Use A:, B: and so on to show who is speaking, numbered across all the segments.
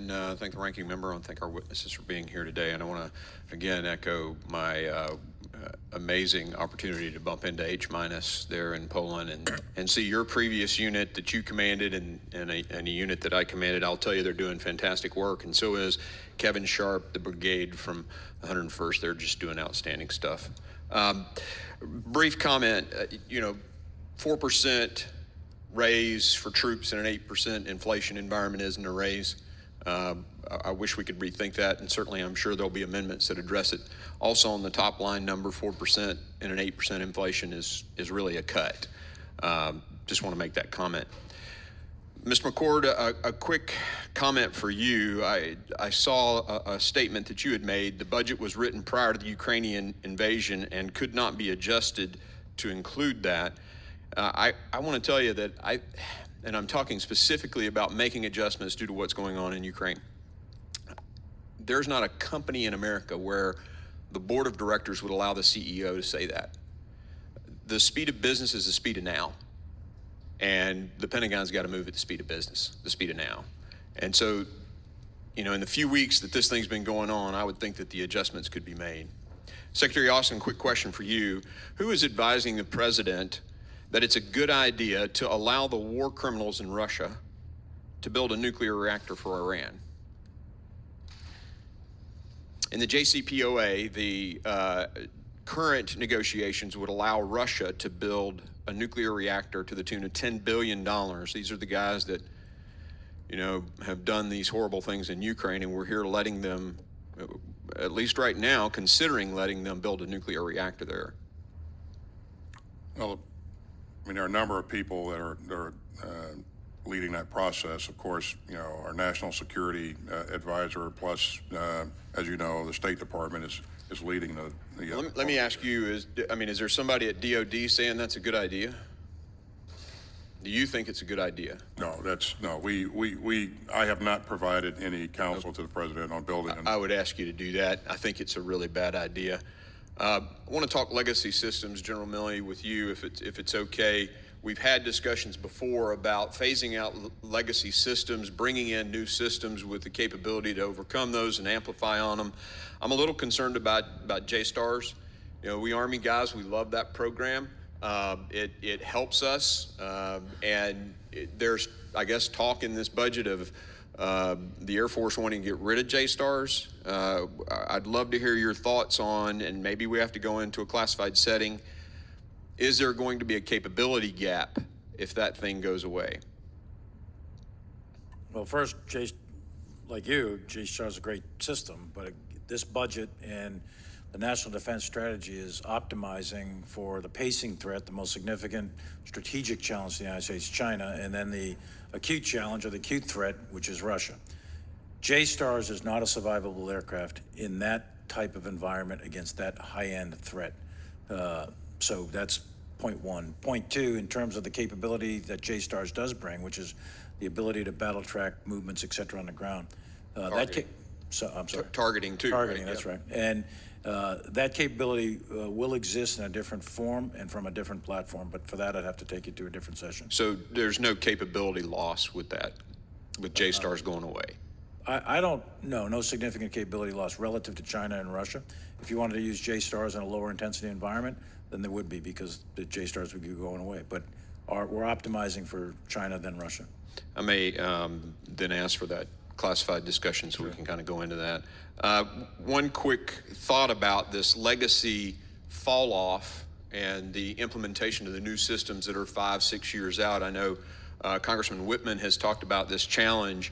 A: and thank the ranking member and thank our witnesses for being here today. And I want to, again, echo my amazing opportunity to bump into H- there in Poland and see your previous unit that you commanded and a unit that I commanded. I'll tell you, they're doing fantastic work, and so is Kevin Sharp, the brigade from the 101st. They're just doing outstanding stuff. Brief comment, 4% raise for troops in an 8% inflation environment isn't a raise. I wish we could rethink that, and certainly I'm sure there'll be amendments that address it. Also on the top line number, 4% in an 8% inflation is really a cut. Just want to make that comment. Mr. McCord, a quick comment for you. I saw a statement that you had made. The budget was written prior to the Ukrainian invasion and could not be adjusted to include that. I want to tell you that and I'm talking specifically about making adjustments due to what's going on in Ukraine. There's not a company in America where the board of directors would allow the CEO to say that. The speed of business is the speed of now. And the Pentagon's got to move at the speed of business, the speed of now. And so, in the few weeks that this thing's been going on, I would think that the adjustments could be made. Secretary Austin, quick question for you. Who is advising the president that it's a good idea to allow the war criminals in Russia to build a nuclear reactor for Iran? In the JCPOA, the current negotiations would allow Russia to build a nuclear reactor to the tune of $10 billion. These are the guys that, have done these horrible things in Ukraine, and we're here letting them, at least right now, considering letting them build a nuclear reactor there.
B: Well, there are a number of people that are leading that process. Of course, our national security advisor, plus, as you know, the State Department is leading the
A: let me ask you, is there somebody at DOD saying that's a good idea? Do you think it's a good idea?
B: No, I have not provided any counsel to the president on building.
A: I would ask you to do that. I think it's a really bad idea. I want to talk legacy systems, General Milley, with you, if it's okay. We've had discussions before about phasing out legacy systems, bringing in new systems with the capability to overcome those and amplify on them. I'm a little concerned about JSTARS. We Army guys, we love that program. It helps us, and there's, I guess, talk in this budget of the Air Force wanting to get rid of JSTARS. I'd love to hear your thoughts on, and maybe we have to go into a classified setting, is there going to be a capability gap if that thing goes away?
C: Well, first, like you, JSTAR is a great system, but this budget and the National Defense Strategy is optimizing for the pacing threat, the most significant strategic challenge to the United States, China, and then the acute challenge or the acute threat, which is Russia. JSTARS is not a survivable aircraft in that type of environment against that high-end threat. So that's point one. Point two, in terms of the capability that JSTARS does bring, which is the ability to battle track movements, et cetera, on the ground. I'm sorry.
A: Targeting too.
C: Targeting,
A: right?
C: that's right. And that capability will exist in a different form and from a different platform, but for that I'd have to take you to a different session.
A: So there's no capability loss with that, with JSTARS going away?
C: I don't know, no significant capability loss relative to China and Russia. If you wanted to use JSTARS in a lower intensity environment, then there would be, because the JSTARS would be going away. But we're optimizing for China than Russia.
A: I may then ask for that classified discussion so we can kind of go into that. One quick thought about this legacy fall off and the implementation of the new systems that are 5-6 years out. I know Congressman Whitman has talked about this challenge.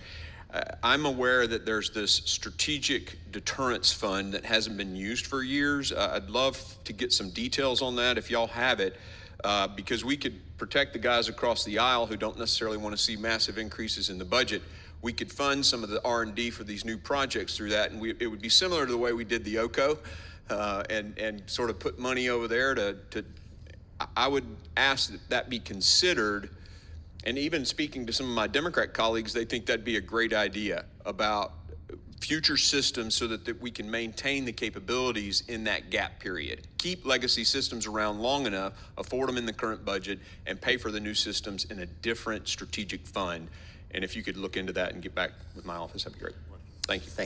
A: I'm aware that there's this strategic deterrence fund that hasn't been used for years. I'd love to get some details on that if y'all have it, because we could protect the guys across the aisle who don't necessarily want to see massive increases in the budget. We could fund some of the R&D for these new projects through that, and it would be similar to the way we did the OCO, and sort of put money over there to I would ask that be considered. And even speaking to some of my Democrat colleagues, they think that'd be a great idea about future systems so that we can maintain the capabilities in that gap period. Keep legacy systems around long enough, afford them in the current budget, and pay for the new systems in a different strategic fund. And if you could look into that and get back with my office, that'd be great. Thank you.
D: Thank you.